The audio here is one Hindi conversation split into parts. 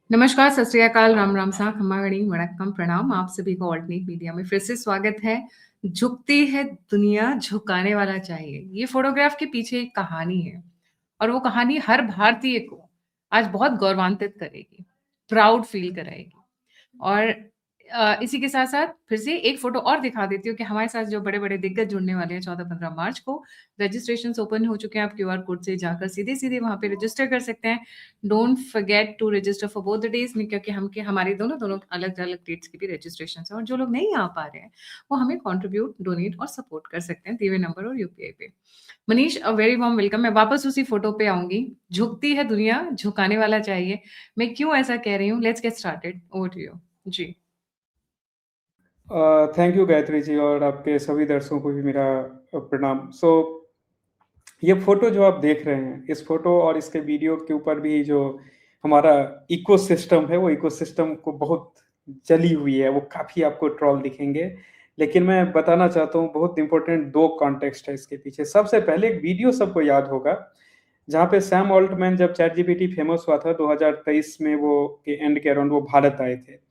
नमस्कार, सत श्री अकाल, राम राम सा, खम्मा गणी, वणक्कम, प्रणाम। आप सभी को ऑल्टरनेट मीडिया में फिर से स्वागत है। झुकती है दुनिया, झुकाने वाला चाहिए। ये फोटोग्राफ के पीछे एक कहानी है और वो कहानी हर भारतीय को आज बहुत गौरवान्वित करेगी, प्राउड फील कराएगी। और इसी के साथ-साथ फिर से एक फ़ोटो और दिखा देती हूँ कि हमारे साथ जो बड़े-बड़े दिग्गज जुड़ने वाले हैं 14-15 मार्च को। रजिस्ट्रेशंस ओपन हो चुके हैं, आप क्यूआर कोड से जाकर सीधे-सीधे वहाँ पे रजिस्टर कर सकते हैं। Don't forget to register for both the days में, क्योंकि हमारे दोनों अलग-अलग डेट्स की भी रजिस्ट्रेशंस हैं और जो लोग नहीं आ पा रहे हैं, वो हमें कंट्रीब्यूट, डोनेट और सपोर्ट कर सकते हैं दिए हुए नंबर और यूपीआई पे। Manish, a very warm welcome. मैं वापस उसी फ़ोटो पे आऊँगी। झुकती है दुनिया, झुकाने वाला चाहिए। मैं क्यों ऐसा कह रही हूँ? Let's get started. Over to you. जी। थैंक यू गायत्री जी और आपके सभी दर्शकों को भी मेरा प्रणाम। ये फोटो जो आप देख रहे हैं, इस फोटो और इसके वीडियो के ऊपर भी जो हमारा इकोसिस्टम है, वो इकोसिस्टम को बहुत जली हुई है, वो काफ़ी आपको ट्रोल दिखेंगे। लेकिन मैं बताना चाहता हूँ, बहुत इंपॉर्टेंट 2 कॉन्टेक्स्ट है इसके पीछे। सबसे पहले एक वीडियो सबको याद होगा, जहाँ पे सैम ऑल्टमैन जब चैटजीपीटी फेमस हुआ था 2023 में, वो के एंड के अराउंड वो भारत आए थे।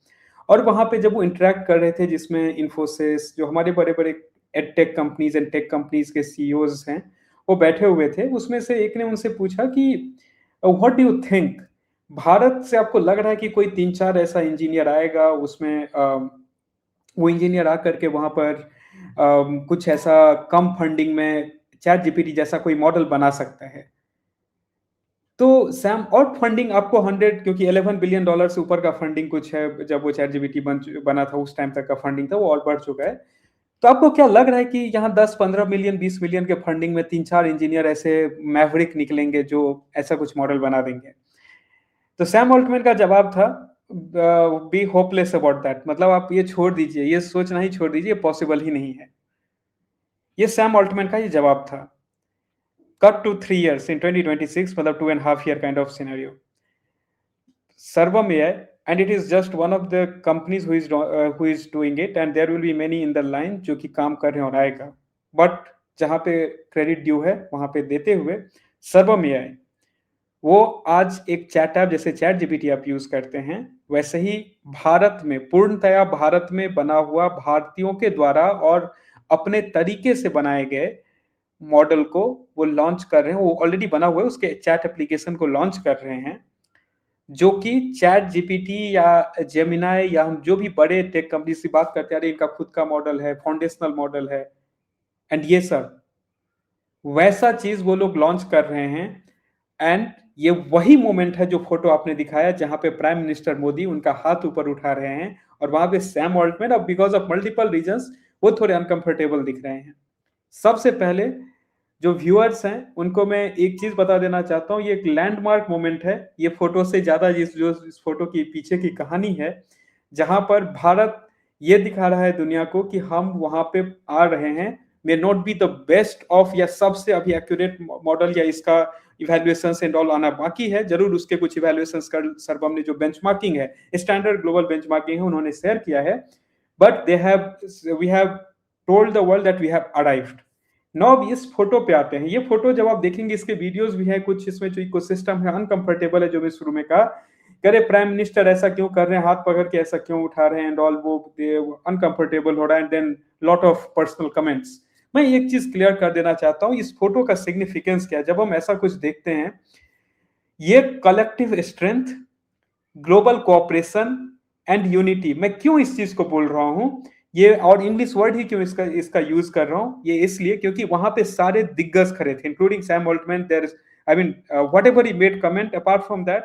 और वहाँ पे जब वो इंटरेक्ट कर रहे थे, जिसमें इन्फोसिस, जो हमारे बड़े-बड़े edtech companies and tech companies के सीईओज़ हैं, वो बैठे हुए थे। उसमें से एक ने उनसे पूछा कि what do you think, Bharat से आपको लग रहा है कि कोई 3-4 ऐसा इंजीनियर आएगा, उसमें वो इंजीनियर आकर के वहाँ पर कुछ ऐसा कम फंडिंग में चैट जीपीटी जैसा कोई मॉडल बना सकता है? तो सैम, और फंडिंग आपको 100, क्योंकि 11 बिलियन डॉलर से ऊपर का फंडिंग कुछ है, जब वो चैट जीपीटी बना था उस टाइम तक का फंडिंग था, वो और बढ़ चुका है। तो आपको क्या लग रहा है कि यहाँ 10-15 मिलियन 20 मिलियन के फंडिंग में 3-4 इंजीनियर ऐसे मैवरिक निकलेंगे जो ऐसा कुछ मॉडल बना देंगे? तो सैम ऑल्टमैन का जवाब था, बी होपलेस अबाउट दैट, मतलब आप ये छोड़ दीजिए, ये सोचना ही छोड़ दीजिए, पॉसिबल ही नहीं है। ये सैम ऑल्टमैन का ये जवाब था। कट टू 3 years in 2026, मतलब 2.5 year kind of scenario. Sarvam AI, and it is just one of the companies who is doing it, and there will be many in the line जो कि काम कर रहे हैं और आएगा। बट जहाँ पे क्रेडिट ड्यू है वहाँ पे देते हुए, सर्वम AI वो आज एक चैट ऐप, जैसे चैट जीपीटी आप यूज करते हैं, वैसे ही भारत में, पूर्णतया भारत में बना हुआ, भारतीयों के द्वारा और अपने तरीके से बनाए गए मॉडल को वो लॉन्च कर रहे हैं। वो ऑलरेडी बना हुआ है, उसके चैट एप्लीकेशन को लॉन्च कर रहे हैं, जो कि चैट जीपीटी या जेमिनाई, या हम जो भी बड़े टेक कंपनी से बात करते हैं, अरे इनका खुद का मॉडल है, फाउंडेशनल मॉडल है, एंड ये सब वैसा चीज वो लोग लॉन्च कर रहे हैं। एंड ये वही मोमेंट है जो फोटो आपने दिखाया, जहां पे प्राइम मिनिस्टर मोदी उनका हाथ ऊपर उठा रहे हैं, और वहां पे सैम ऑल्टमैन, अब बिकॉज ऑफ मल्टीपल रीजंस, वो थोड़े अनकंफर्टेबल दिख रहे हैं। सबसे पहले जो व्यूअर्स हैं उनको मैं एक चीज बता देना चाहता हूँ, ये एक लैंडमार्क मोमेंट है। ये फोटो से ज्यादा इस फोटो की पीछे की कहानी है, जहां पर भारत ये दिखा रहा है दुनिया को कि हम वहां पे आ रहे हैं। May not be the best of, या सबसे अभी एक्यूरेट मॉडल, या इसका इवेल्युएशन एंड ऑल आना बाकी है, जरूर उसके कुछ इवेल्युएशन कर, सरबम ने जो बेंचमार्किंग है, स्टैंडर्ड ग्लोबल बेंचमार्किंग है, उन्होंने शेयर किया है। But we have told the world that we have arrived. Now अब इस फोटो पे आते हैं। ये फोटो जब आप देखेंगे, इसके वीडियोस भी हैं कुछ, इसमें जो इकोसिस्टम है अनकंफर्टेबल है, जो मैं शुरू में कहा, करे प्राइम मिनिस्टर ऐसा क्यों कर रहे हैं, हाथ पकड़ के ऐसा क्यों उठा रहे हैं एंड ऑल, वो अनकंफर्टेबल हो रहा है, and then lot of personal comments. मैं एक चीज क्लियर कर देना चाहता हूं, इस फोटो का सिग्निफिकेंस क्या है। जब हम ऐसा कुछ देखते हैं, ये collective strength, global cooperation and unity. मैं क्यों इस चीज को बोल रहा हूं, ये और इंग्लिश वर्ड ही क्यों इसका यूज कर रहा हूं, ये इसलिए क्योंकि वहां पे सारे दिग्गज खड़े थे, including Sam Altman. There, I mean, whatever he made comment, apart from that,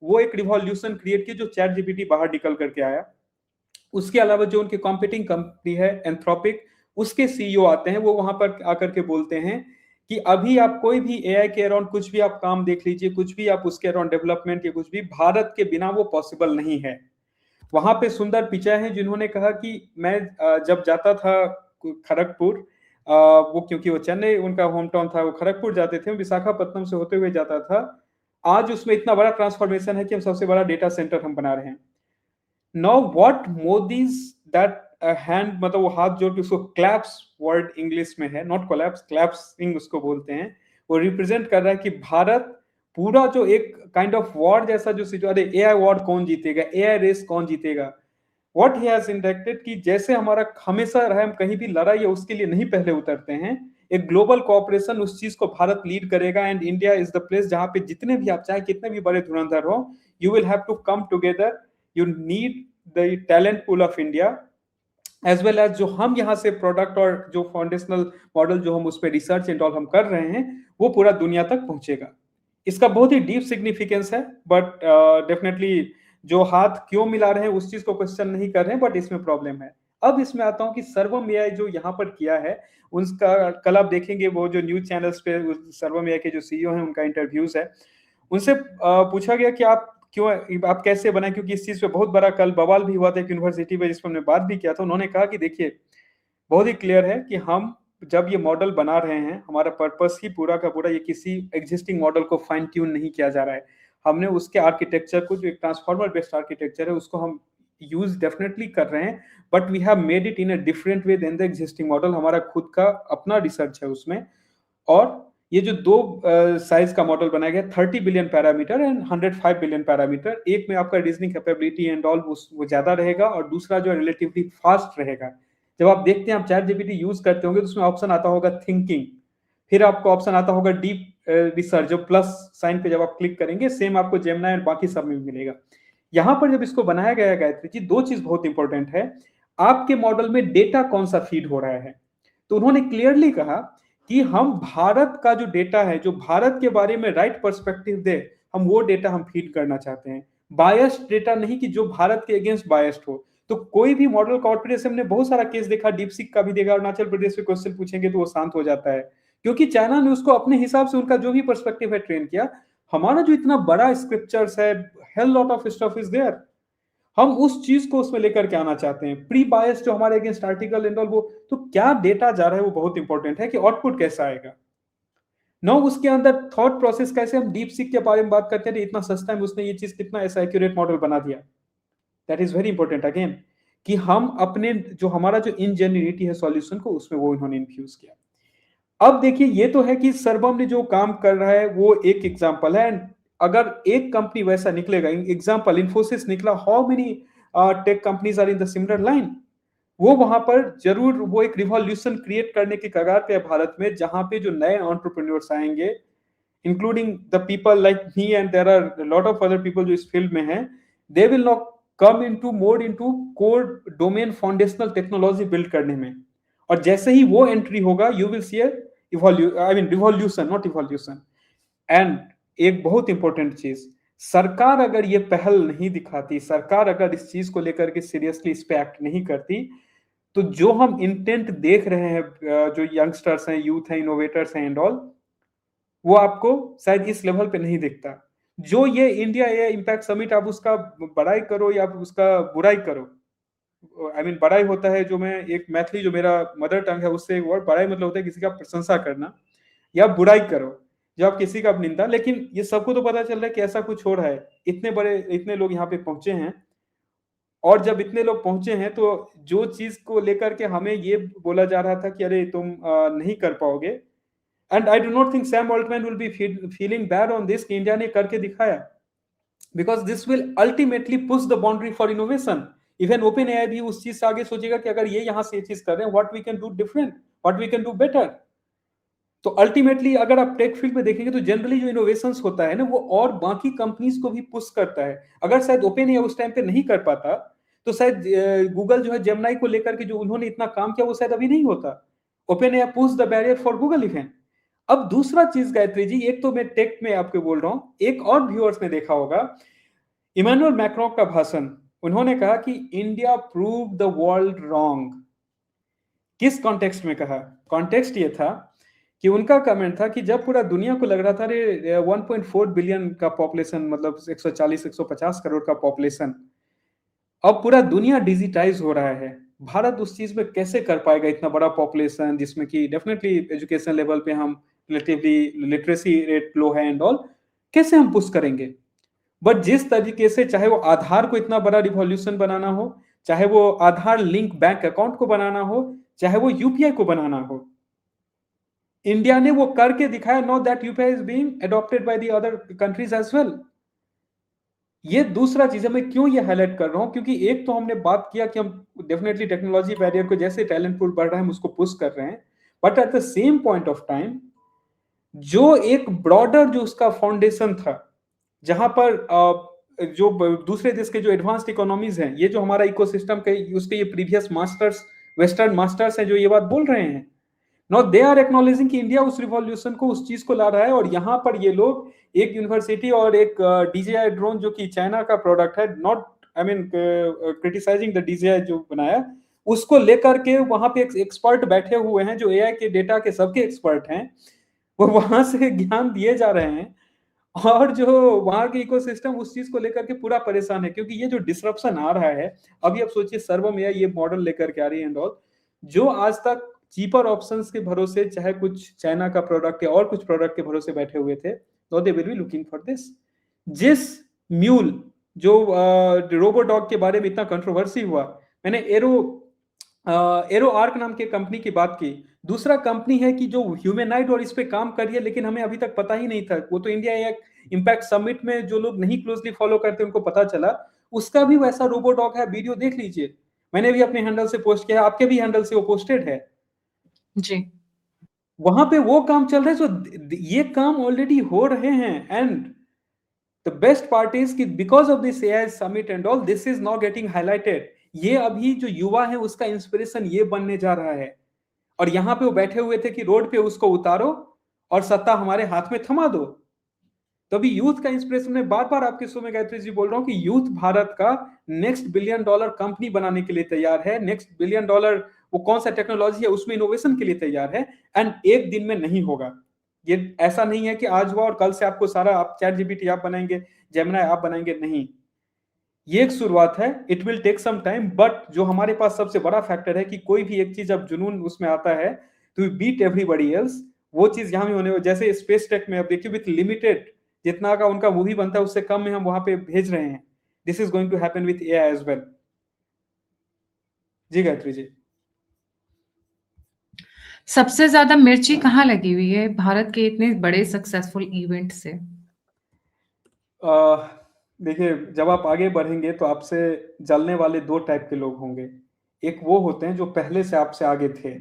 वो एक रिवॉल्यूशन क्रिएट की, जो चैट जीपीटी बाहर निकल करके आया। उसके अलावा जो उनकी कॉम्पिटिंग कंपनी है एंथ्रोपिक, उसके सीईओ आते हैं, वो वहां पर आकर के बोलते हैं कि अभी आप कोई भी एआई के अराउंड कुछ भी आप काम देख लीजिए, कुछ भी आप उसके अराउंड डेवलपमेंट या कुछ भी, भारत के बिना वो पॉसिबल नहीं है। वहां पे सुंदर पिचाई है, जिन्होंने कहा कि मैं जब जाता था खड़गपुर, वो क्योंकि वो चेन्नई उनका होम टाउन था, वो खड़गपुर जाते थे, विशाखापट्टनम से होते हुए जाता था। आज उसमें इतना बड़ा ट्रांसफॉर्मेशन है कि हम सबसे बड़ा डेटा सेंटर हम बना रहे हैं। Now what Modi's that hand, मतलब वो हाथ जोड़ के, उसको क्लैप्स वर्ड इंग्लिश में है, नॉट कोलैप्स, क्लैप्सिंग उसको बोलते हैं। वो रिप्रेजेंट कर रहा है कि भारत पूरा जो एक काइंड ऑफ वॉर जैसा जो अरे एआई वॉर कौन जीतेगा, एआई रेस कौन जीतेगा, व्हाट ही हैज इंडाइक्टेड कि जैसे हमारा हमेशा रहा, हम कहीं भी लड़ाई है उसके लिए नहीं पहले उतरते हैं, एक ग्लोबल कोऑपरेशन उस चीज को भारत लीड करेगा and India is the place जहां पे जितने भी आप चाहे कितने भी बड़े धुरंधर हो, you will have to come together, you need the talent pool of India as well as जो हम यहाँ से प्रोडक्ट और जो फाउंडेशनल मॉडल जो हम उस पर रिसर्च एंड ऑल हम कर रहे हैं वो पूरा दुनिया तक पहुंचेगा। इसका बहुत ही डीप सिग्निफिकेंस है, बट डेफिनेटली जो हाथ क्यों मिला रहे हैं उस चीज को क्वेश्चन नहीं कर रहे हैं, बट इसमें प्रॉब्लम है। अब इसमें आता हूं कि सर्वम एआई जो यहाँ पर किया है उसका कल आप देखेंगे वो जो न्यूज चैनल्स पे सर्वम एआई के जो सीईओ हैं उनका इंटरव्यूज है, उनसे पूछा गया कि आप क्यों, आप कैसे बनाए, क्योंकि इस चीज पे बहुत बड़ा कल बवाल भी हुआ था एक यूनिवर्सिटी में जिसपे हमने बात भी किया था। उन्होंने कहा कि देखिए बहुत ही क्लियर है कि हम जब ये मॉडल बना रहे हैं हमारा पर्पस ही पूरा का पूरा ये किसी एग्जिस्टिंग मॉडल को फाइन ट्यून नहीं किया जा रहा है, हमने उसके आर्किटेक्चर को जो एक ट्रांसफॉर्मर बेस्ड आर्किटेक्चर है उसको हम यूज डेफिनेटली कर रहे हैं, but we have made it in a different way than the existing model. हमारा खुद का अपना रिसर्च है उसमें, और ये जो दो साइज का मॉडल बनाया गया 30 billion parameter and 105 billion parameter, एक में आपका रीजनिंग कैपेबिलिटी एंड ऑल वो ज्यादा रहेगा और दूसरा जो रिलेटिवली फास्ट रहेगा। जब आप देखते हैं आप चैट जीपीटी यूज करते होंगे तो उसमें ऑप्शन आता होगा थिंकिंग, फिर आपको ऑप्शन आता होगा डीप रिसर्च, जो प्लस साइन पे जब आप क्लिक करेंगे सेम आपको जेमिनी और बाकी सब में मिलेगा। यहाँ पर जब इसको बनाया गया गायत्री जी, दो चीज बहुत इंपॉर्टेंट है, आपके मॉडल में डेटा कौन सा फीड हो रहा है। तो उन्होंने क्लियरली कहा कि हम भारत का जो डेटा है, जो भारत के बारे में राइट पर्सपेक्टिव दे, हम वो डेटा हम फीड करना चाहते हैं, बायस्ड डेटा नहीं कि जो भारत के अगेंस्ट बायस्ड हो। तो कोई भी मॉडल कॉर्पोरेशन ने बहुत सारा केस देखा, डीपसीक का भी देखा, अरुणाचल प्रदेश में क्वेश्चन पूछेंगे तो वो शांत हो जाता है, क्योंकि चाइना ने उसको अपने हिसाब से उनका जो भी पर्सपेक्टिव है ट्रेन किया। हमारा जो इतना बड़ा स्क्रिप्चर्स है, hell lot of stuff is there, हम उस चीज को उसमें लेकर के आना चाहते हैं, प्री बायस जो हमारे अगेंस्ट आर्टिकल एंड ऑल, वो तो क्या डेटा जा रहा है वो बहुत इंपॉर्टेंट है कि आउटपुट कैसा आएगा। नो उसके अंदर थॉट प्रोसेस कैसे, हम डीप सीक के बारे में बात करते हैं, इतना सस्ता है उसने ये चीज कितना ऐसा एक्यूरेट मॉडल बना दिया, that is very important again, कि हम अपने जो हमारा जो इंजेन्युइटी है सॉल्यूशन को उसमें वो इन्होंने इन्फ्यूज किया। अब देखिए ये तो है कि सर्वम ने जो काम कर रहा है वो एक एग्जांपल है, एंड अगर एक कंपनी वैसा निकलेगा, एग्जांपल इन्फोसिस निकला, how many tech companies are in the similar line, वो वहां पर जरूर वो एक रिवॉल्यूशन क्रिएट करने की कगार पे है भारत में, जहां पे जो नए एंटरप्रेन्योर्स आएंगे including the people like me and there are lot of other people जो इस फील्ड में हैं, they will not come into more into core domain foundational technology build करने में, और जैसे ही वो एंट्री होगा you will see revolution, not evolution. And एक बहुत इंपॉर्टेंट चीज, सरकार अगर ये पहल नहीं दिखाती, सरकार अगर इस चीज को लेकर के सीरियसली इस पे एक्ट नहीं करती, तो जो हम इंटेंट देख रहे हैं, जो यंगस्टर्स हैं, यूथ हैं, इनोवेटर्स हैं एंड ऑल, वो आपको शायद इस लेवल पे नहीं दिखता। जो ये इंडिया एआई इंपैक्ट समिट, आप उसका बड़ाई करो या उसका बुराई करो, बड़ाई होता है, जो मैं एक मैथिली जो मेरा मदर टंग है उससे एक वर्ड बड़ाई मतलब होता है किसी का प्रशंसा करना, या बुराई करो जब आप किसी का निंदा, लेकिन ये सबको तो पता चल रहा है कि ऐसा कुछ हो रहा है, इतने लोग यहाँ पे पहुंचे हैं, और जब इतने लोग पहुंचे हैं तो जो चीज को लेकर के हमें ये बोला जा रहा था कि अरे तुम नहीं कर पाओगे, and I do not think Sam Altman will be feeling bad on this कि इंडिया ने करके दिखाया, because this will ultimately push the boundary for innovation. Even open AI भी उस चीज से आगे सोचेगा कि अगर ये यहां से ये चीज कर रहे हैं, what we can do different, what we can do better. तो अल्टीमेटली अगर आप टेक फील्ड में देखेंगे तो जनरली जो इनोवेशंस होता है ना, वो और बाकी कंपनीज को भी पुश करता है। अगर शायद ओपन एआई उस टाइम पे नहीं कर पाता तो शायद गूगल जो है जेमिनी को लेकर के जो उन्होंने इतना काम किया वो शायद अभी नहीं होता। Open AI push the barrier for Google even. अब दूसरा चीज गायत्री जी, एक तो मैं टेक में आपको बोल रहा हूं, एक और व्यूअर्स ने देखा होगा इमैनुअल मैक्रोन का भाषण, उन्होंने कहा कि India prove the world wrong. किस कॉन्टेक्स्ट में कहा? कॉन्टेक्स्ट ये था कि उनका कमेंट था कि जब पूरा दुनिया को लग रहा था रे 1.4 बिलियन का पॉपुलेशन, मतलब 140-150 करोड़ का पॉपुलेशन, अब पूरा दुनिया डिजिटाइज हो रहा है, भारत उस चीज में कैसे कर पाएगा इतना बड़ा पॉपुलेशन, जिसमें कि डेफिनेटली एजुकेशन लेवल पे हम रिलेटिवली लिटरेसी रेट लो है एंड ऑल, कैसे हम पुश करेंगे? बट जिस तरीके से, चाहे वो आधार को इतना बड़ा रिवॉल्यूशन बनाना हो, चाहे वो आधार लिंक बैंक अकाउंट को बनाना हो, चाहे वो यूपीआई को बनाना हो, इंडिया ने वो करके दिखाया, know that UPI is being adopted by the other countries as well. ये दूसरा चीज है। मैं क्यों ये हाईलाइट कर रहा हूं, क्योंकि एक तो हमने बात किया कि हम डेफिनेटली टेक्नोलॉजी बैरियर को जैसे टैलेंट पूल बढ़ रहा है हम उसको पुश कर रहे हैं, but at the same point of time जो एक ब्रॉडर जो उसका फाउंडेशन था, जहां पर जो दूसरे देश के जो एडवांस्ड इकोनॉमीज हैं, ये जो हमारा इकोसिस्टम के उसके ये प्रीवियस मास्टर्स, वेस्टर्न मास्टर्स हैं जो ये बात बोल रहे हैं, नो दे आर एक्नॉलेजिंग कि इंडिया उस रिवॉल्यूशन को, उस चीज को ला रहा है। और यहाँ पर ये लोग एक यूनिवर्सिटी और एक डीजेआई ड्रोन जो कि चाइना का प्रोडक्ट है, not I mean criticising the DJI जो बनाया, उसको लेकर के वहां पे एक्सपर्ट बैठे हुए हैं जो एआई के डेटा के सबके एक्सपर्ट हैं, वो वहां से ज्ञान दिए जा रहे हैं। और जो वहां के इकोसिस्टम उस चीज को लेकर के पूरा परेशान है, क्योंकि ये जो डिसरप्शन आ रहा है, अभी आप सोचिए सर्वम एआई ये मॉडल लेकर के आ रही है एंड ऑल, जो आज तक चीपर ऑप्शंस के भरोसे चाहे कुछ चाइना का प्रोडक्ट या और कुछ प्रोडक्ट के भरोसे बैठे हुए थे, no they will be looking for this. जिस म्यूल जो रोबोडॉग के बारे में इतना कंट्रोवर्सी हुआ, मैंने एरो आर्क नाम के कंपनी की बात की, दूसरा कंपनी है कि जो ह्यूमैनाइड और इस पे काम कर रही है, लेकिन हमें अभी तक पता ही नहीं था। वो तो इंडिया एक इम्पैक्ट समिट में जो लोग नहीं क्लोजली फॉलो करते उनको पता चला, उसका भी वैसा रोबोडॉग है, वीडियो देख लीजिए, मैंने भी अपने हैंडल से पोस्ट किया है, आपके भी हैंडल से वो पोस्टेड है जी। वहां पे वो काम चल रहा है। सो ये काम ऑलरेडी हो रहे हैं, and the best part is कि because of this AI summit and all, this is not getting highlighted. ये अभी जो युवा है उसका इंस्पिरेशन ये बनने जा रहा है, और यहां पे वो बैठे हुए थे कि रोड पे उसको उतारो और सत्ता हमारे हाथ में थमा दो। तो अभी यूथ का इंस्पिरेशन, में बार बार आपके शो में गायत्री जी बोल रहा हूं कि यूथ भारत का नेक्स्ट $1 बिलियन कंपनी बनाने के लिए तैयार है, नेक्स्ट $1 बिलियन वो कौन सा टेक्नोलॉजी है उसमें इनोवेशन के लिए तैयार है, एंड एक दिन में नहीं होगा। ये ऐसा नहीं है कि आज हुआ और कल से आपको सारा आप चैट जीपीटी आप बनाएंगे, जेमिनी आप बनाएंगे, नहीं, ये एक शुरुआत है। It will take some time, but जो हमारे पास सबसे बड़ा फैक्टर है कि कोई भी एक चीज अब जुनून उसमें आता है टू बीट एवरीबॉडी एल्स, वो चीज यहाँ भी होने, जैसे स्पेस टेक में अब देखिए विथ लिमिटेड जितना का उनका मूवी बनता है उससे कम में हम वहां पे भेज रहे हैं। This is going to happen with AI as well. जी गायत्री जी। सबसे ज्यादा मिर्ची कहाँ लगी हुई है भारत के इतने बड़े सक्सेसफुल इवेंट से? देखिए, जब आप आगे बढ़ेंगे तो आपसे जलने वाले दो टाइप के लोग होंगे। एक वो होते हैं जो पहले से आपसे आगे थे,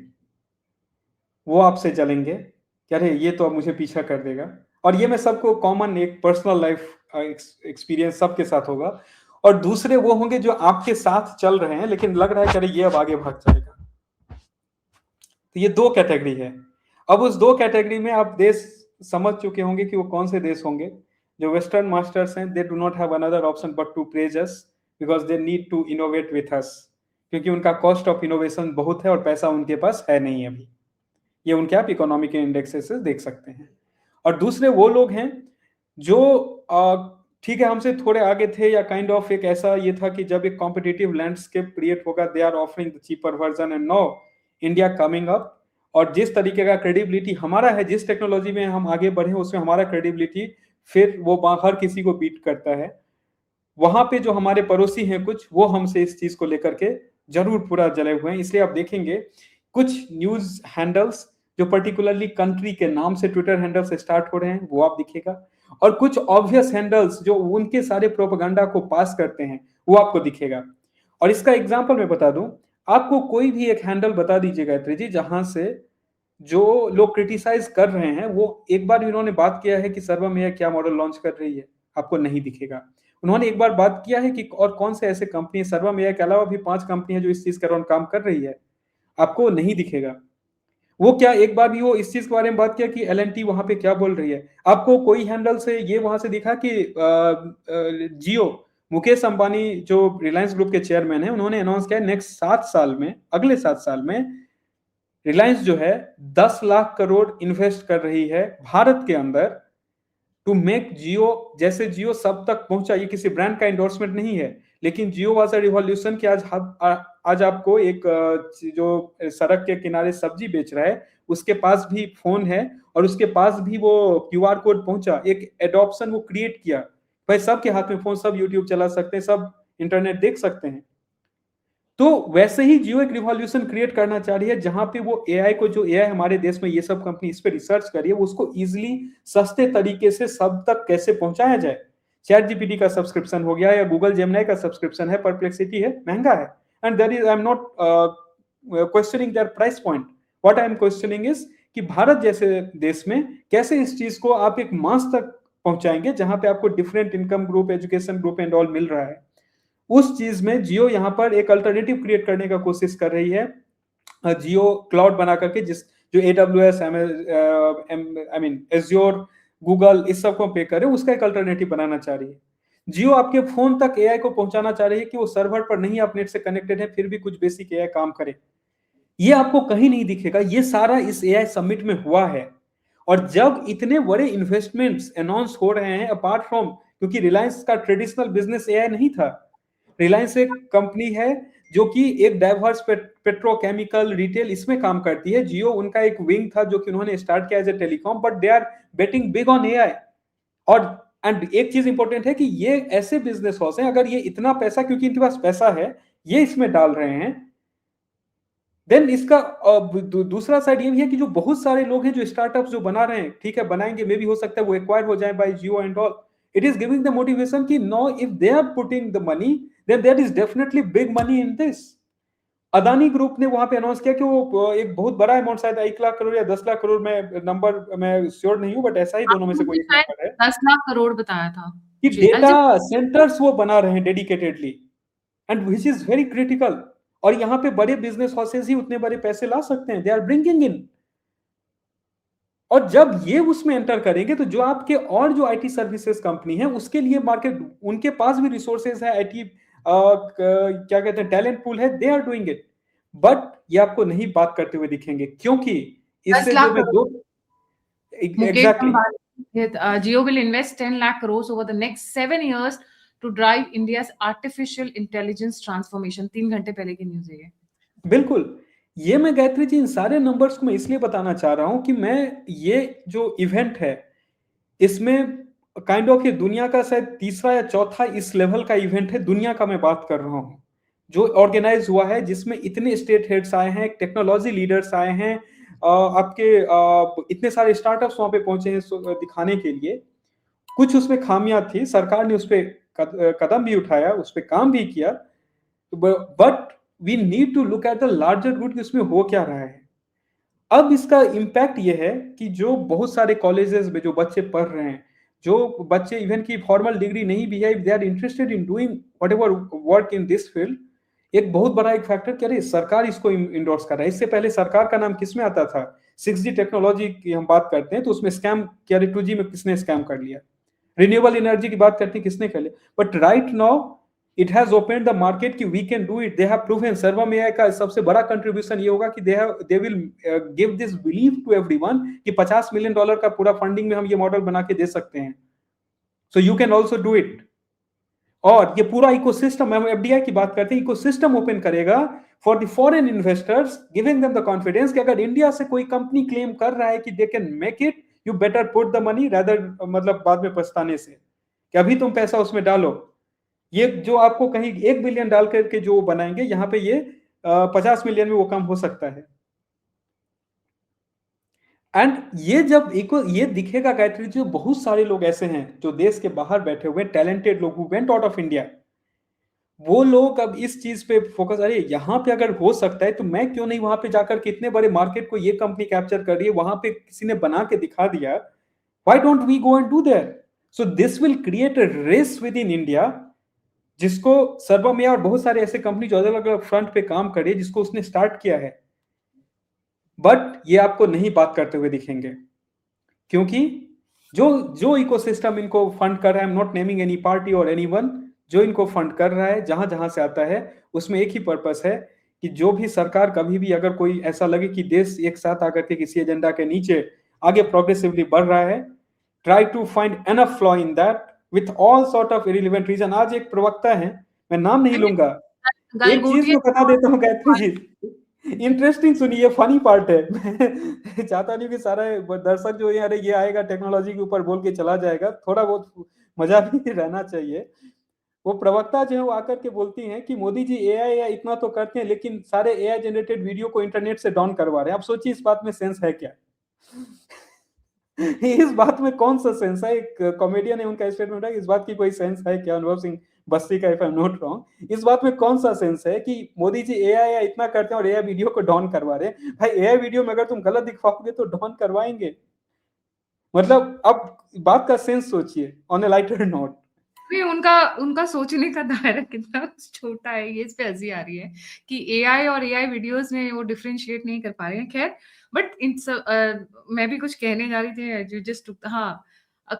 वो आपसे जलेंगे कि अरे ये तो अब मुझे पीछा कर देगा, और ये मैं सबको कॉमन एक पर्सनल लाइफ एक्सपीरियंस सबके साथ होगा। और दूसरे वो होंगे जो आपके साथ चल रहे हैं लेकिन लग रहा है कि अरे ये अब आगे भाग जाएगा। तो ये दो कैटेगरी है। अब उस दो कैटेगरी में आप देश समझ चुके होंगे कि वो कौन से देश होंगे। जो वेस्टर्न मास्टर्स हैं, they do not have another option but to praise us because they need to innovate with us, क्योंकि उनका कॉस्ट ऑफ इनोवेशन बहुत है और पैसा उनके पास है नहीं अभी। ये उनके आप इकोनॉमिक इंडेक्सेस से देख सकते हैं। और दूसरे वो लोग हैं जो ठीक है हमसे थोड़े आगे थे, या काइंड ऑफ एक ऐसा ये था कि जब एक कॉम्पिटिटिव लैंडस्केप क्रिएट होगा, they are offering the cheaper version, and now India coming up. और जिस तरीके का क्रेडिबिलिटी हमारा है, जिस टेक्नोलॉजी में हम आगे बढ़े उसमें हमारा क्रेडिबिलिटी फिर वो हर किसी को बीट करता है। वहां पे जो हमारे पड़ोसी हैं कुछ, वो हमसे इस चीज को लेकर के जरूर पूरा जले हुए हैं। इसलिए आप देखेंगे कुछ न्यूज हैंडल्स जो पर्टिकुलरली कंट्री के नाम से ट्विटर हैंडल से स्टार्ट हो रहे हैं वो आप दिखेगा, और कुछ ऑब्वियस हैंडल्स जो उनके सारे प्रोपेगेंडा को पास करते हैं वो आपको दिखेगा। और इसका एग्जांपल मैं बता दूं, आपको कोई भी एक हैंडल बता दीजिएगा गायत्री जी जहां से जो लोग क्रिटिसाइज कर रहे हैं वो एक बार इन्होंने बात किया है कि सर्वम एआई क्या मॉडल लॉन्च कर रही है, आपको नहीं दिखेगा। उन्होंने एक बार बात किया है कि और कौन से ऐसे कंपनी है, सर्वम एआई के अलावा भी 5 कंपनी है जो इस चीज के अराउंड काम कर रही है, आपको नहीं दिखेगा। वो क्या एक बार भी वो इस चीज के बारे में बात किया कि एल&टी वहां पे क्या बोल रही है, आपको कोई हैंडल से ये वहां से दिखा कि जियो, मुकेश अंबानी जो रिलायंस ग्रुप के चेयरमैन है, उन्होंने अनाउंस किया नेक्स्ट 7 साल में, अगले 7 साल में रिलायंस जो है 10 लाख करोड़ इन्वेस्ट कर रही है भारत के अंदर टू मेक जियो, जैसे जियो सब तक पहुंचा। ये किसी ब्रांड का एंडोर्समेंट नहीं है, लेकिन जियो वाज अ रिवॉल्यूशन कि आज आपको एक जो सड़क के किनारे सब्जी बेच रहा है उसके पास भी फोन है और उसके पास भी वो क्यूआर कोड पहुंचा, एक एडॉप्शन वो क्रिएट किया। भाई सबके हाथ में फोन, सब यूट्यूब चला सकते हैं, सब इंटरनेट देख सकते हैं। तो वैसे ही जियो एक रिवॉल्यूशन क्रिएट करना चाह रही है, जहां पे वो एआई को, जो एआई हमारे देश में ये सब कंपनी इस पे रिसर्च कर रही है, उसको इजिली सस्ते तरीके से सब तक कैसे पहुंचाया जाए। चैट जीपीटी का सब्सक्रिप्शन हो गया, या गूगल जेमिनी का सब्सक्रिप्शन है, परप्लेक्सिटी है, महंगा है, and there is, I am not questioning their price point. What I am questioning is कि भारत जैसे देश में कैसे इस चीज को आप एक मास तक पहुंचाएंगे, जहां पे आपको different income group, education group and all मिल रहा है। उस चीज में जियो यहाँ पर एक अल्टरनेटिव क्रिएट करने का कोशिश कर रही है, जियो क्लाउड बना करके, जिस जो AWS, I mean azure, Google, इस सब को पे करे, उसका एक अल्टरनेटिव बनाना चाह रही है। जियो आपके फोन तक एआई को पहुंचाना चाह रही है कि वो सर्वर पर नहीं, आप नेट से कनेक्टेड है, फिर भी कुछ बेसिक एआई काम करे। ये आपको कहीं नहीं दिखेगा, ये सारा इस एआई समिट में हुआ है। और जब इतने बड़े इन्वेस्टमेंट्स अनाउंस हो रहे हैं, अपार्ट फ्रॉम, क्योंकि रिलायंस का ट्रेडिशनल बिजनेस एआई नहीं था, रिलायंस एक कंपनी है जो कि एक डाइवर्स पेट्रोकेमिकल, रिटेल, इसमें काम करती है। जियो उनका एक विंग था जो कि उन्होंने स्टार्ट किया as a telecom, but they are betting big on AI. और एंड एक चीज इंपॉर्टेंट है कि ये ऐसे बिजनेस हाउस हैं, अगर ये इतना पैसा, क्योंकि इनके पास पैसा है, ये इसमें डाल रहे हैं, देन इसका दूसरा साइड ये भी है कि जो बहुत सारे लोग हैं जो स्टार्टअप्स जो बना रहे हैं, ठीक है बनाएंगे, मे भी हो सकता है वो एक्वायर हो जाए by Jio and all, it is giving the motivation कि no, if they are putting the money, then there is definitely big money in this. Adani group ने वहां पे अनाउंस किया कि वो एक बहुत बड़ा अमाउंट, शायद 1 लाख करोड़ या 10 लाख करोड़ में, नंबर मैं श्योर नहीं हूं, बट ऐसा ही दोनों में से आपने कोई मुझे एक शायद नंबर है, 10 लाख करोड़ बताया था। कि जी, डेटा अलजेब्रा। सेंटर्स वो बना रहे हैं dedicatedly, and which is very critical. और यहाँ पे बड़े बिजनेस हाउसेस ही उतने बड़े पैसे ला सकते हैं, दे आर ब्रिंगिंग इन। और जब ये उसमें एंटर करेंगे, तो जो आपके और जो आईटी सर्विसेज कंपनी है, उसके लिए मार्केट, उनके पास भी रिसोर्सेज है, आईटी क्या कहते हैं, टैलेंट पूल है, they are doing it. But ये आपको नहीं बात करते हुए दिखेंगे, क्योंकि 10 इससे जो लाख मैं करोड़। दो, Mukesh exactly, Ambani, Jio will invest 10 lakh crores over the next 7 years to drive India's artificial intelligence transformation. 3 घंटे पहले की न्यूज है ये। बिल्कुल। ये मैं गायत्री जी इन सारे नंबर्स को मैं इसलिए बताना चाह रहा हूं कि मैं, ये जो इवेंट है, इसमें काइंड ऑफ ये दुनिया का शायद तीसरा या चौथा इस लेवल का इवेंट है, दुनिया का मैं बात कर रहा हूँ, जो ऑर्गेनाइज हुआ है, जिसमें इतने स्टेट हेड्स आए हैं, टेक्नोलॉजी लीडर्स आए हैं, आपके इतने सारे स्टार्टअप्स वहां पे पहुंचे हैं दिखाने के लिए। कुछ उसमें खामियां थी, सरकार ने उस पर कदम भी उठाया, उस पर काम भी किया, but we need to look at the larger good कि उसमें हो क्या रहा है। अब इसका इम्पैक्ट ये है कि जो बहुत सारे कॉलेजेस में जो बच्चे पढ़ रहे हैं, जो बच्चे इवन की फॉर्मल डिग्री नहीं भी है, if they are interested in doing whatever work in this field, एक बहुत बड़ा एक फैक्टर क्या है, सरकार इसको इंडोर्स कर रहा है। इससे पहले सरकार का नाम किसमें आता था, 6G टेक्नोलॉजी की हम बात करते हैं तो उसमें स्कैम क्या, 2G में किसने स्कैम कर लिया, रिन्यूएबल एनर्जी की बात करते हैं किसने कर लिया, but right now it has open the market कि we can do it, they have proven. Sarvam AI का सबसे बड़ा कंट्रीब्यूशन ये होगा कि they will give this believe to everyone कि $50 मिलियन का पूरा फंडिंग में हम ये मॉडल बना के दे सकते हैं, so you can also do it. और ये पूरा इकोसिस्टम, हम एफडीआई की बात करते हैं, इकोसिस्टम ओपन करेगा for the foreign investors, giving them the confidence कि अगर इंडिया से कोई कंपनी क्लेम कर रहा है कि they can make it, you better put the money rather, मतलब बाद में पछताने से, कि अभी तुम पैसा उसमें डालो। ये जो आपको कहीं 1 बिलियन डाल करके जो बनाएंगे, यहाँ पे ये 50 मिलियन में वो काम हो सकता है। एंड ये जब ये दिखेगा गायत्री, जो बहुत सारे लोग ऐसे हैं जो देश के बाहर बैठे हुए टैलेंटेड लोग who went out of India, वो लोग अब इस चीज पे फोकस, अरे यहाँ पे अगर हो सकता है तो मैं क्यों नहीं वहां पे जाकर के, इतने बड़े मार्केट को ये कंपनी कैप्चर कर रही है, वहां पे किसी ने बना के दिखा दिया, why don't we go and do that. So this will create a race within India, जिसको सर्वम और बहुत सारे ऐसे कंपनी जो अलग अलग फ्रंट पे काम करे, जिसको उसने स्टार्ट किया है, बट ये आपको नहीं बात करते हुए दिखेंगे, क्योंकि जो जो इकोसिस्टम इनको फंड कर रहा है, आई am not naming any party और एनीवन, जो इनको फंड कर रहा है, जहां जहां से आता है, उसमें एक ही पर्पस है कि जो भी सरकार, कभी भी अगर कोई ऐसा लगे कि देश एक साथ आकर के किसी एजेंडा के नीचे आगे प्रोग्रेसिवली बढ़ रहा है, try to find enough flaw in that with all sort of irrelevant reason. आज एक प्रवक्ता है, मैं नाम नहीं लूंगा, एक चीज गलगोटिया। मैं बता देता हूँ गायत्री जी, इंटरेस्टिंग सुनिए, फनी पार्ट है, मैं चाहता नहीं कि सारा दर्शक जो यार ये आएगा टेक्नोलॉजी के ऊपर बोल के चला जाएगा, थोड़ा बहुत मजा भी रहना चाहिए। वो प्रवक्ता जो है वो आकर के बोलती हैं कि मोदी जी एआई इतना तो करते हैं, लेकिन सारे एआई जनरेटेड वीडियो को इंटरनेट से डाउन करवा रहे हैं। आप सोचिए इस बात में सेंस है क्या? इस बात में कौन सा सेंस है? एक कॉमेडियन है, उनका स्टेटमेंट है, इस बात की कोई सेंस है क्या? अनुभव सिंह बस्ती का, if I am not wrong, इस बात में कौन सा सेंस है कि मोदी जी एआई इतना करते हैं और एआई वीडियो को डाउन करवा रहे हैं? भाई एआई वीडियो में अगर तुम गलत दिखाओगे तो डाउन करवाएंगे। मतलब अब बात का सेंस सोचिए ऑन ए लाइटर नोट। नहीं, उनका उनका सोचने का दायरा कितना छोटा है, ये इस पे हँसी आ रही है कि एआई और एआई वीडियोज़ में वो डिफरेंशिएट नहीं कर पा रहे हैं। ख़ैर, बट मैं भी कुछ कहने जा रही थी जो जस्ट हाँ,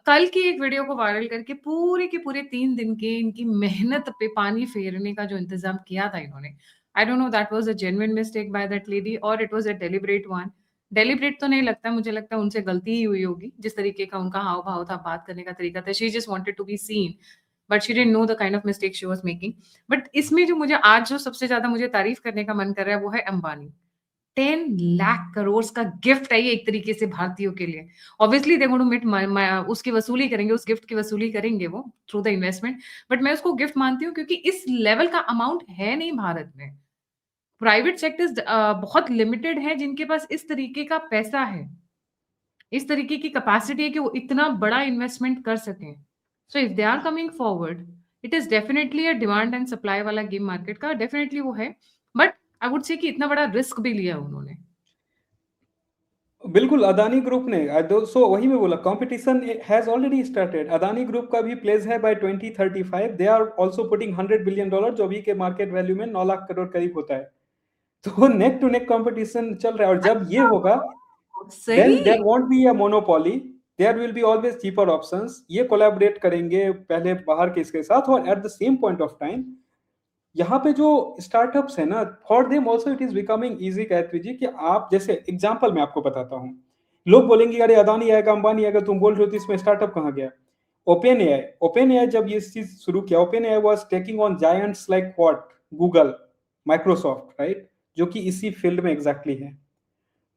कल की एक वीडियो को वायरल करके पूरे के पूरे 3 दिन के इनकी मेहनत पे पानी फेरने का जो इंतज़ाम किया था इन्होंने, I don't know that was a genuine mistake by that lady और it was a deliberate one. Deliberate तो नहीं लगता, मुझे लगता है उनसे गलती ही हुई होगी, जिस तरीके का उनका हाव-भाव था, बात करने का तरीका था। She just wanted to be seen. But she didn't know the kind of mistake she was making. But इसमें जो मुझे आज जो सबसे ज़्यादा मुझे तारीफ़ करने का मन कर रहा है, वो है अंबानी। 10 लाख करोड़ का गिफ्ट है ये एक तरीके से भारतीयों के लिए। Obviously they are going to make उसकी वसूली करेंगे, उस गिफ्ट की वसूली करेंगे वो थ्रू द इन्वेस्टमेंट। बट मैं उसको गिफ्ट मानती हूँ क्योंकि इस लेवल का अमाउंट है नहीं भारत में। प्राइवेट सेक्टर्स बहुत लिमिटेड हैं जिनके पास इस तरीके का पैसा है। इस तरीके की कैपेसिटी है कि वो इतना बड़ा इन्वेस्टमेंट कर सकें। So if they are coming forward, it is definitely a demand and supply वाला गेम मार्केट का, डेफिनिटली वो है। बट आई वुड से कि इतना बड़ा रिस्क भी लिया उन्होंने। बिल्कुल, अदानी ग्रुप ने सो वही मैं बोला, competition has already started. Adani group का भी प्लेस है by 2035 they are also putting $100 billion, जो अभी के मार्केट वैल्यू में 9 लाख करोड़ करीब होता है। तो नेक टू नेक कंपटीशन चल रहा है, और जब ये अच्छा, होगा सही। Then there won't be a monopoly, there will be always cheaper options. ये कोलैबोरेट करेंगे पहले बाहर के इसके साथ, और at the same point of time यहाँ पे जो स्टार्टअप्स है ना, for them also it is becoming easy. Gayatri ji, कि आप जैसे एग्जांपल मैं आपको बताता हूँ, लोग बोलेंगे अरे अदानी आएगा, अंबानी आएगा, तुम बोल रहे हो तो इसमें स्टार्टअप कहाँ गया? ओपन एआई जब ये चीज शुरू किया, open AI was taking on giants like what, Google, Microsoft, right, जो कि इसी फील्ड में एग्जैक्टली है।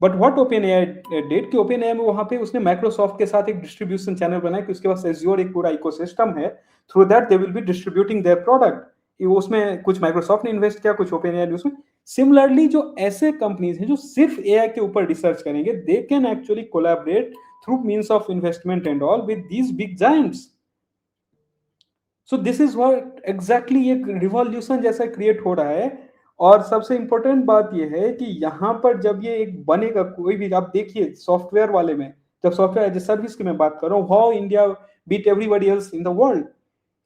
But what open AI did, कि ओपन एआई में वहां पे उसने माइक्रोसॉफ्ट के साथ एक डिस्ट्रीब्यूशन चैनल बनाया कि उसके पास एज्योर एक पूरा इकोसिस्टम है, through that they will B distributing their product. उसमें कुछ माइक्रोसॉफ्ट ने इन्वेस्ट किया, कुछ ओपन एआई ने उसमें। सिमिलरली जो ऐसे कंपनीज हैं जो सिर्फ एआई के ऊपर रिसर्च करेंगे, they can actually collaborate through means of investment and all with these big giants. So this is what exactly एक रिवॉल्यूशन जैसा क्रिएट हो रहा है। और सबसे इंपॉर्टेंट बात यह है कि यहाँ पर जब ये एक बनेगा कोई भी, आप देखिए सॉफ्टवेयर वाले में, जब सॉफ्टवेयर एज ए सर्विस की मैं बात कर रहा हूँ, how India beat everybody else in the world,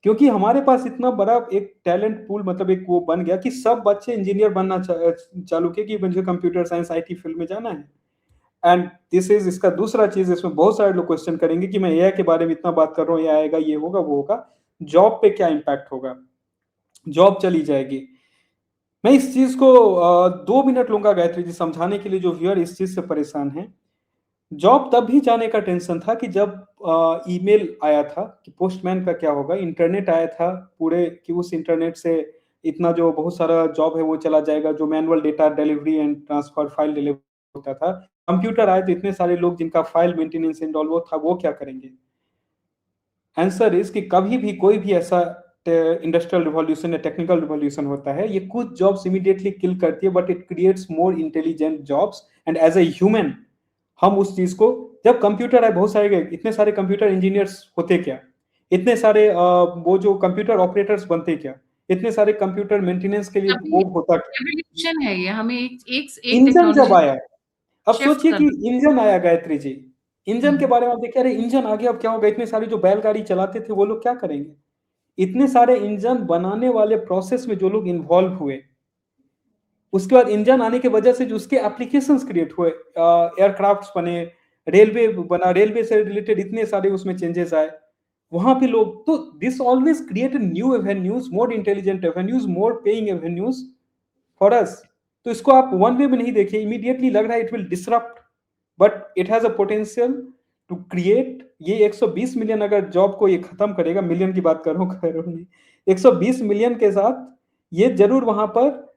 क्योंकि हमारे पास इतना बड़ा एक टैलेंट पूल, मतलब एक वो बन गया कि सब बच्चे इंजीनियर बनना चालू किए कि मुझे कंप्यूटर साइंस आईटी फील्ड में जाना है। एंड दिस इज इसका दूसरा चीज, इसमें बहुत सारे लोग क्वेश्चन करेंगे कि मैं एआई के बारे में इतना बात कर रहा हूँ, ये आएगा, ये होगा, वो होगा, जॉब पे क्या इम्पैक्ट होगा? जॉब चली जाएगी। मैं इस चीज को 2 मिनट लूंगा गायत्री जी समझाने के लिए, जो व्यूअर इस चीज से परेशान है। जॉब तब भी जाने का टेंशन था कि जब ईमेल आया था कि पोस्टमैन का क्या होगा, इंटरनेट आया था पूरे, कि उस इंटरनेट से इतना जो बहुत सारा जॉब है वो चला जाएगा, जो manual data delivery and transfer, file delivery होता था। कंप्यूटर आए तो इतने सारे लोग जिनका फाइल मेंटेनेंस एंड ऑल वो था, वो क्या करेंगे? आंसर इज कि कभी भी कोई भी ऐसा इंडस्ट्रियल रिवॉल्यूशन या टेक्निकल रिवॉल्यूशन होता है, ये कुछ जॉब्स इमीडिएटली किल करती है, but it creates more intelligent jobs. And as a human हम उस चीज को, जब कंप्यूटर आए, बहुत सारे इतने सारे कंप्यूटर इंजीनियर्स होते क्या, इतने सारे वो जो कंप्यूटर ऑपरेटर्स बनते क्या, इतने सारे कंप्यूटर मेंटेनेंस के लिए अभी वो होता क्या? रेवोल्यूशन है ये, हमें एक एक एक इंजन जब टेक्नोलॉजी आया, अब शिफ्ट सोचिए कि करना। इंजन आया गायत्री जी, इंजन के हुँ। बारे में आप देखिए, अरे इंजन आ गया, अब क्या होगा? इतने सारे जो बैलगाड़ी चलाते थे वो लोग क्या करेंगे? इतने सारे इंजन बनाने वाले प्रोसेस में जो लोग इन्वॉल्व हुए, उसके बाद इंजन आने की वजह से जो उसके एप्लीकेशंस क्रिएट हुए, एयरक्राफ्ट्स बने, रेलवे बना, रेलवे से रिलेटेड इतने सारे उसमें चेंजेस आए, वहां पे लोग, तो this always create new avenues, more intelligent avenues, more paying avenues for us. तो इसको आप वन वे में नहीं देखिए, इमीडिएटली लग रहा है it will disrupt, but it has a potential to create. ये 120 मिलियन अगर जॉब को ये खत्म करेगा, मिलियन की बात कर रहा हूँ, करोड़ नहीं, 120 मिलियन के साथ ये जरूर वहां पर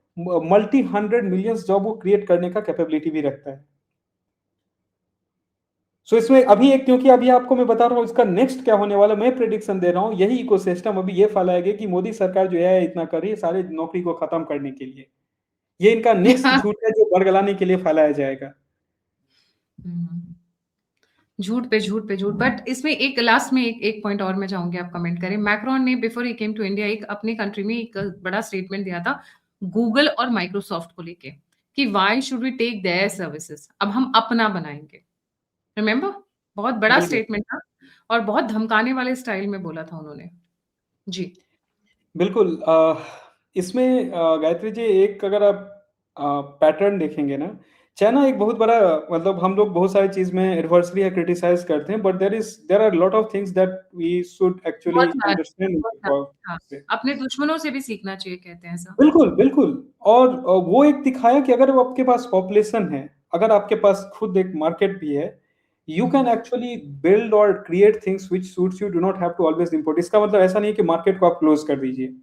मल्टी 100 मिलियंस जॉब को क्रिएट करने का कैपेबिलिटी भी रखता है। सो इसमें अभी एक, क्योंकि अभी आपको मैं बता रहा हूँ इसका नेक्स्ट क्या होने वाला, मैं प्रेडिक्शन दे रहा हूँ, यही इकोसिस्टम अभी ये फैलाएगा कि मोदी सरकार जो है इतना कर रही है सारे नौकरी को खत्म करने के लिए। ये इनका नेक्स्ट झूठ है जो बरगलाने के लिए फैलाया जाएगा। हम्म। झूठ पे झूठ पे झूठ। बट इसमें एक लास्ट में एक पॉइंट और मैं चाहूंगी आप कमेंट करें। मैक्रोन ने बिफोर ही केम टू इंडिया एक अपनी कंट्री में एक बड़ा स्टेटमेंट दिया था गूगल और माइक्रोसॉफ्ट को लेके कि why should we take their services, अब हम अपना बनाएंगे। रिमेम्बर, बहुत बड़ा बिल्कुल। स्टेटमेंट था और बहुत धमकाने वाले स्टाइल में बोला था उन्होंने। जी। बिल्कुल। इसमें गायत्री जी एक अगर आप पैटर्न देखेंगे ना, चाइना एक बहुत बड़ा, मतलब हम लोग बहुत सारी चीज़ में एडवर्सरी या क्रिटिसाइज़ करते हैं, but there are lot of things that we should actually बहुत सारे, अंडरस्टैंड बहुत सारे। हाँ, से। अपने दुश्मनों से भी सीखना चाहिए कहते हैं ऐसा। बिल्कुल, बिल्कुल। और वो एक दिखाया कि अगर वो आपके पास पॉपुलेशन है, अगर आपके पास खुद एक मार्केट भी है, यू कैन एक्चुअली बिल्ड और create things which suits you, do not have to always import. इसका मतलब ऐसा नहीं है कि मार्केट को आप क्लोज़ कर दीजिए।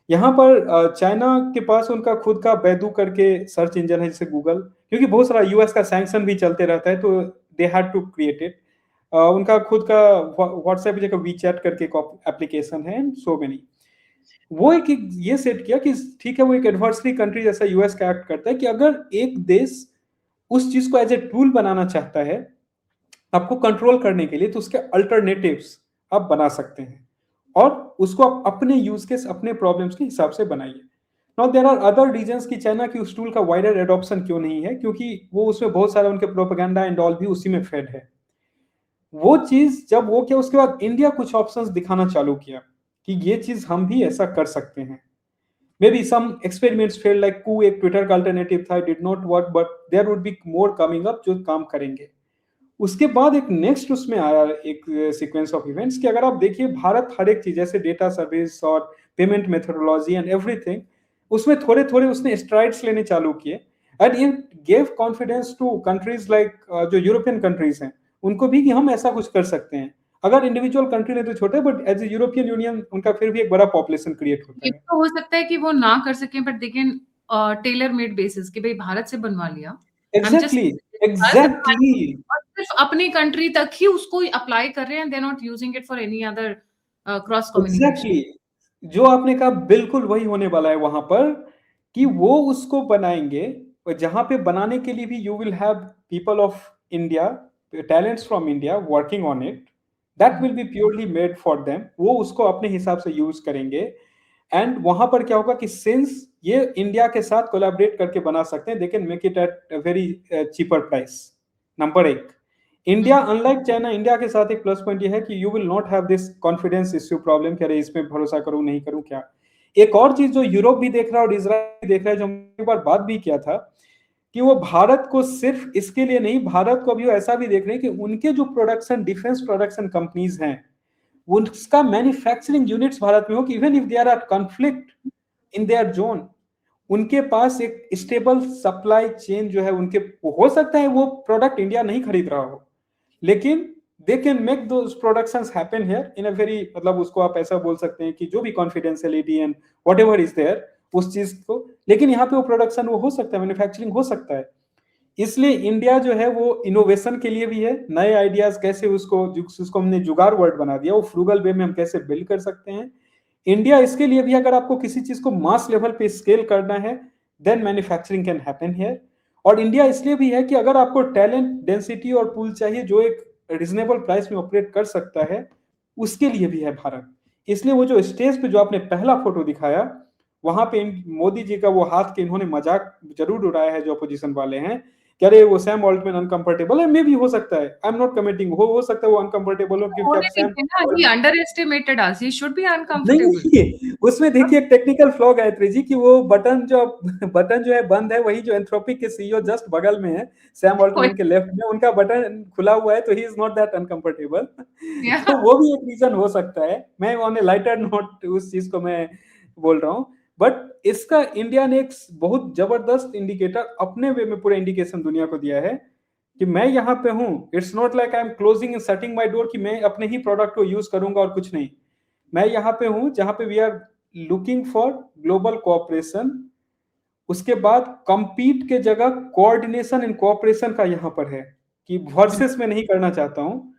यहाँ पर चाइना के पास उनका खुद का बैडू करके सर्च इंजन है, जैसे गूगल, क्योंकि बहुत सारा यूएस का सैंक्शन भी चलते रहता है, तो they had to create it. उनका खुद का व्हाट्सएप की जगह वीचैट करके एक एप्लीकेशन है, एंड सो मेनी। वो एक ये सेट किया कि ठीक है, वो एक एडवर्सरी कंट्री जैसा यूएस का एक्ट करता है कि अगर एक देश उस चीज को एज ए टूल बनाना चाहता है आपको कंट्रोल करने के लिए, तो उसके अल्टरनेटिव्स आप बना सकते हैं और उसको आप अपने यूज केस, अपने प्रॉब्लम्स के हिसाब से बनाइए। Now there are other reasons कि चाइना की उस टूल का वाइडर एडॉप्शन क्यों नहीं है, क्योंकि वो उसमें बहुत सारे उनके प्रोपेगेंडा एंड ऑल भी उसी में फेड है। वो चीज जब वो किया, उसके बाद इंडिया कुछ ऑप्शंस दिखाना चालू किया कि ये चीज हम भी ऐसा कर सकते हैं। Maybe some experiments failed, like Koo एक ट्विटर का अल्टरनेटिव था, did not work, but there would be more coming up जो काम करेंगे। उसके बाद एक नेक्स्ट उसमें आया एक सीक्वेंस ऑफ इवेंट्स कि अगर आप देखिए भारत हर एक चीज जैसे डेटा सर्विस और पेमेंट मेथोडोलॉजी एंड एवरीथिंग, उसमें थोड़े थोड़े उसने स्ट्राइड्स लेने चालू किए, and it gave confidence to countries like जो यूरोपियन कंट्रीज हैं उनको भी कि हम ऐसा कुछ कर सकते हैं। अगर इंडिविजुअल कंट्री ने तो छोटे, but as a European Union उनका फिर भी एक बड़ा पॉपुलेशन क्रिएट होता ये है। तो हो सकता है कि वो ना कर सकें, but they can tailor made basis कि भाई भारत से बनवा लिया, I am just exactly, Bharat से बनवा एग्जैक्टली, लिया और सिर्फ अपनी कंट्री तक ही उसको अप्लाई कर रहे हैं, they are not using it for any other cross communication. Exactly. जो आपने कहा बिल्कुल वही होने वाला है वहां पर, कि वो उसको बनाएंगे, और जहां पे बनाने के लिए भी you will have people of India, talents from India working on it, that will be purely made for them, वो उसको अपने हिसाब से यूज करेंगे। एंड वहां पर क्या होगा कि सिंस ये इंडिया के साथ कोलैबोरेट करके बना सकते हैं, they can make it at very cheaper price. Number एक, इंडिया अनलाइक चाइना, इंडिया के साथ एक प्लस पॉइंट ये है कि you will not have this confidence issue problem कि अरे इसमें भरोसा करूं नहीं करूं क्या। एक और चीज जो यूरोप भी देख रहा है और इजराइल भी देख रहा है, जो हमने एक बार बात भी किया था, कि वो भारत को सिर्फ इसके लिए नहीं, भारत को भी वो ऐसा भी देख रहे हैं कि उनके जो प्रोडक्शन, डिफेंस प्रोडक्शन कंपनीज हैं, उसका मैन्युफैक्चरिंग यूनिट्स भारत में हो, कि even if they are at conflict in their zone, उनके पास एक स्टेबल सप्लाई चेन जो है उनके, हो सकता है वो प्रोडक्ट इंडिया नहीं खरीद रहा हो, लेकिन they can make those productions happen here in a very, मतलब उसको आप ऐसा बोल सकते हैं कि जो भी confidentiality and whatever is there उस चीज को, लेकिन यहाँ पे वो प्रोडक्शन वो हो सकता है, मैन्युफैक्चरिंग हो सकता है। इसलिए इंडिया जो है वो इनोवेशन के लिए भी है, नए आइडियाज कैसे उसको हमने जुगाड़ वर्ड बना दिया, वो फ्रूगल वे में हम कैसे बिल्ड कर सकते हैं। इंडिया इसके लिए भी, अगर आपको किसी चीज को मास लेवल पे स्केल करना है, then manufacturing can happen here. और इंडिया इसलिए भी है कि अगर आपको टैलेंट डेंसिटी और पूल चाहिए जो एक रिजनेबल प्राइस में ऑपरेट कर सकता है, उसके लिए भी है भारत। इसलिए वो जो स्टेज पे जो आपने पहला फोटो दिखाया, वहां पे मोदी जी का वो हाथ के इन्होंने मजाक जरूर उड़ाया है जो अपोजिशन वाले हैं, कि अरे वो सैम ऑल्टमैन अनकंफर्टेबल है, मे भी हो सकता है, आई एम नॉट कमेंटिंग, हो सकता है वो अनकंफर्टेबल हो, क्योंकि आप होने सैम दीजिए ना, he underestimated us, he should be नहीं, अनकंफर्टेबल। नहीं, उसमें देखिए एक टेक्निकल फ्लॉ गायत्री जी, कि वो बटन जो है बंद है, वही जो एंथ्रोपिक के सीईओ जस्ट बगल में है, सैम ऑल्टमैन के लेफ्ट में, उनका बटन खुला हुआ है, तो he is not that uncomfortable. तो वो भी एक रीजन हो सकता है, मैं ऑन ए लाइटर नोट उस चीज को मैं बोल रहा हूँ। बट इसका इंडिया ने एक बहुत जबरदस्त इंडिकेटर अपने वे में पूरा इंडिकेशन दुनिया को दिया है कि मैं यहाँ पे हूँ, it's not like I am closing and shutting my door कि मैं अपने ही प्रोडक्ट को यूज करूंगा और कुछ नहीं। मैं यहाँ पे हूं जहां पे we are looking for global cooperation, उसके बाद कंपीट के जगह कोऑर्डिनेशन एंड कोऑपरेशन का यहाँ पर है, कि वर्सेस में नहीं करना चाहता हूँ।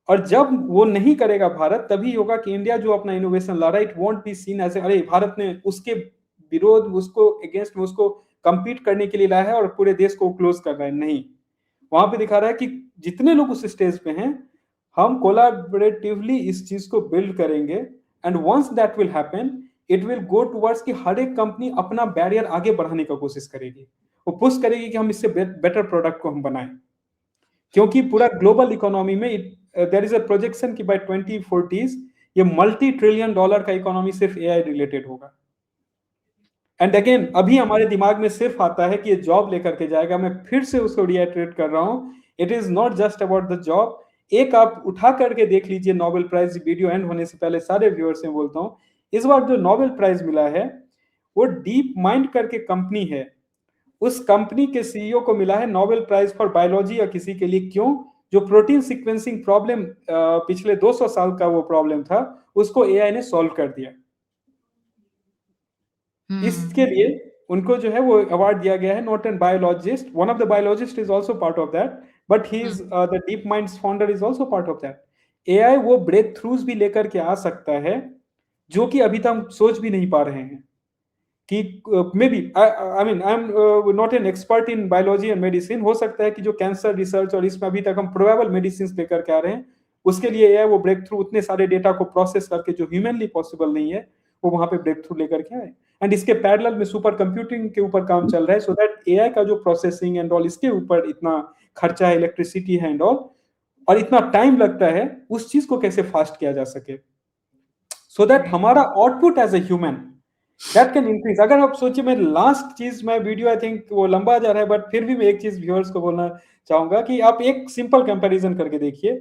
और जब वो नहीं करेगा भारत, तभी होगा कि इंडिया जो अपना इनोवेशन ला रहा है, it won't be seen as अरे भारत ने उसके विरोध, उसको अगेंस्ट में उसको compete करने के लिए लाया है और पूरे देश को क्लोज कर रहा है। नहीं, वहां पे दिखा रहा है कि जितने लोग उस स्टेज पे हैं, हम कोलैबोरेटिवली इस चीज को बिल्ड करेंगे, and once that will happen, it will go towards कि हर एक कंपनी अपना बैरियर आगे बढ़ाने का कोशिश करेगी, वो पुश करेगी कि हम इससे बेटर प्रोडक्ट को हम बनाएं। क्योंकि पूरा ग्लोबल इकोनॉमी में देयर इज अ प्रोजेक्शन कि बाय 2040 ये मल्टी ट्रिलियन डॉलर का इकोनॉमी सिर्फ एआई रिलेटेड होगा। एंड अगेन अभी हमारे दिमाग में सिर्फ आता है कि ये जॉब लेकर के जाएगा। मैं फिर से उसको रिएटरेट कर रहा हूं, it is not just about the job. एक आप उठा करके देख लीजिए नोबेल प्राइज, वीडियो एंड होने से पहले सारे व्यूअर्स से बोलता हूं, इस बार जो नोबेल प्राइज मिला है वो डीप माइंड करके कंपनी है, उस कंपनी के सीईओ को मिला है नोबेल प्राइज फॉर बायोलॉजी। या किसी के लिए क्यों? जो प्रोटीन सीक्वेंसिंग प्रॉब्लम पिछले 200 साल का वो प्रॉब्लम था, उसको एआई ने सॉल्व कर दिया। इसके लिए उनको जो है वो अवार्ड दिया गया है। Not an biologist, one of the biologist is also part of that, but he is the deep minds founder is also part of that. AI वो ब्रेक थ्रूज भी लेकर के आ सकता है जो कि अभी तक हम सोच भी नहीं पा रहे हैं कि maybe I mean I am not an expert in biology and medicine. हो सकता है कि जो कैंसर रिसर्च और इसमें अभी तक हम प्रोबेबल मेडिसिन लेकर के आ रहे हैं, उसके लिए एआई वो ब्रेक थ्रू उतने सारे डेटा को प्रोसेस करके जो ह्यूमनली पॉसिबल नहीं है, वो वहां पे ब्रेक थ्रू लेकर के आए। एंड इसके पैरेलल में सुपर कंप्यूटिंग के ऊपर काम चल रहा है, सो दैट एआई का जो प्रोसेसिंग एंड ऑल, इसके ऊपर इतना खर्चा है, इलेक्ट्रिसिटी है एंड ऑल, और इतना टाइम लगता है, उस चीज को कैसे फास्ट किया जा सके, सो दैट हमारा output as a human that can increase. अगर आप सोचिए, मैं लास्ट चीज, मैं वीडियो आई थिंक वो लंबा जा रहा है, बट फिर भी मैं एक चीज व्यूअर्स को बोलना चाहूंगा कि आप एक सिंपल कंपैरिजन करके देखिए।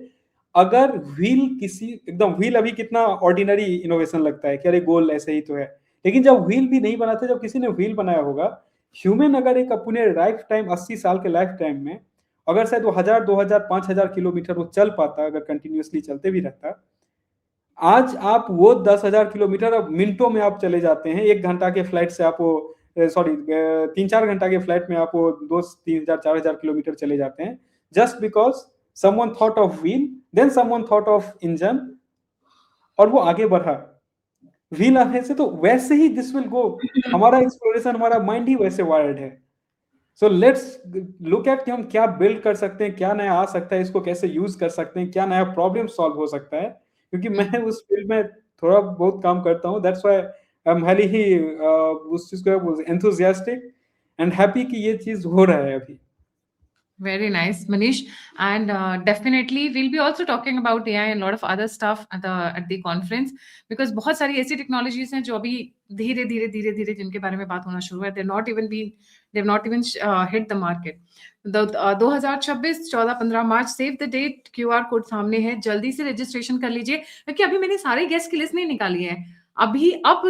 अगर व्हील किसी एकदम, व्हील अभी कितना ऑर्डिनरी इनोवेशन लगता है कि अरे गोल ऐसे ही तो है, लेकिन जब व्हील भी नहीं बनाते, जब किसी ने व्हील बनाया होगा, ह्यूमन अगर एक अपने लाइफ टाइम 80 साल के लाइफ टाइम में अगर शायद वो 1000 2000 5000 किलोमीटर वो चल पाता, अगर कंटिन्यूअसली चलते भी रहता, आज आप वो 10,000 किलोमीटर अब मिनटों में आप चले जाते हैं। 1 घंटा के फ्लाइट से आप वो सॉरी 3-4 घंटा के फ्लाइट में आप वो 2-3,000-4,000 किलोमीटर चले जाते हैं, just because someone thought of wheel, then someone thought of engine, और वो आगे बढ़ा व्हील आने से। तो वैसे ही दिस विल गो, हमारा एक्सप्लोरेशन, हमारा माइंड ही वैसे वायर्ड है। सो लेट्स लुक एट कि हम क्या बिल्ड कर सकते हैं, क्या नया आ सकता है, इसको कैसे यूज कर सकते हैं, क्या नया प्रॉब्लम सॉल्व हो सकता है। क्योंकि मैं उस फील्ड में थोड़ा बहुत काम करता हूँ, that's why I am highly ही उस चीज को एंथुसियास्टिक एंड हैप्पी कि ये चीज हो रहा है अभी। Very nice, Manish. And definitely, we'll be also talking about AI and a lot of other stuff at the conference, because बहुत सारी ऐसी टेक्नोलॉजीज हैं जो अभी धीरे धीरे धीरे धीरे जिनके बारे में बात होना शुरू है, they've not even hit the market. 2026 14-15 मार्च, save the date, QR code सामने है, जल्दी से रजिस्ट्रेशन कर लीजिए, क्योंकि अभी मैंने सारे गेस्ट की लिस्ट नहीं निकाली है। अब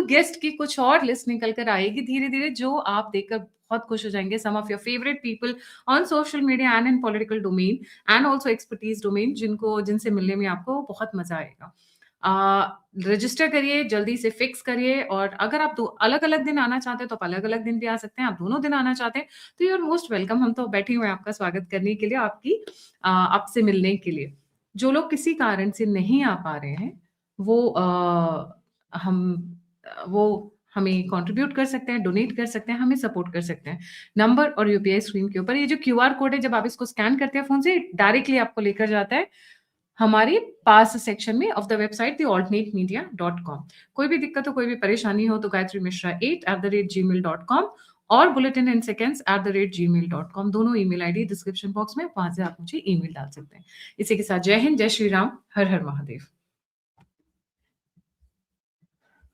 गेस्ट की कुछ और लिस्ट निकल कर आएगी धीरे धीरे, जो आप देखकर बहुत खुश हो जाएंगे। Some of your favourite people on social media and in political domain and also expertise domain, जिनसे मिलने में आपको बहुत मजा आएगा। रजिस्टर करिए, जल्दी से फिक्स करिए। और अगर आप अलग अलग दिन आना चाहते हैं तो आप अलग अलग दिन भी आ सकते हैं, आप दोनों दिन आना चाहते हैं तो यू आर मोस्ट वेलकम। हम तो बैठे हुए हैं आपका स्वागत करने के लिए, आपसे मिलने के लिए। जो लोग किसी कारण से नहीं आ पा रहे हैं, वो हमें कंट्रीब्यूट कर सकते हैं, डोनेट कर सकते हैं, हमें सपोर्ट कर सकते हैं। नंबर और यूपीआई स्क्रीन के ऊपर, ये जो QR कोड है, जब आप इसको स्कैन करते हैं फोन से, डायरेक्टली आपको लेकर जाता है हमारे पास सेक्शन में ऑफ द वेबसाइट thealternatemedia.com। कोई भी दिक्कत हो, कोई भी परेशानी हो तो gayatrimishra8@gmail.com और bulletinandseconds@gmail.com, दोनों ईमेल आईडी डिस्क्रिप्शन बॉक्स में, वहां से आप मुझे ईमेल डाल सकते हैं। इसी के साथ जय हिंद, जय श्री राम, हर हर महादेव।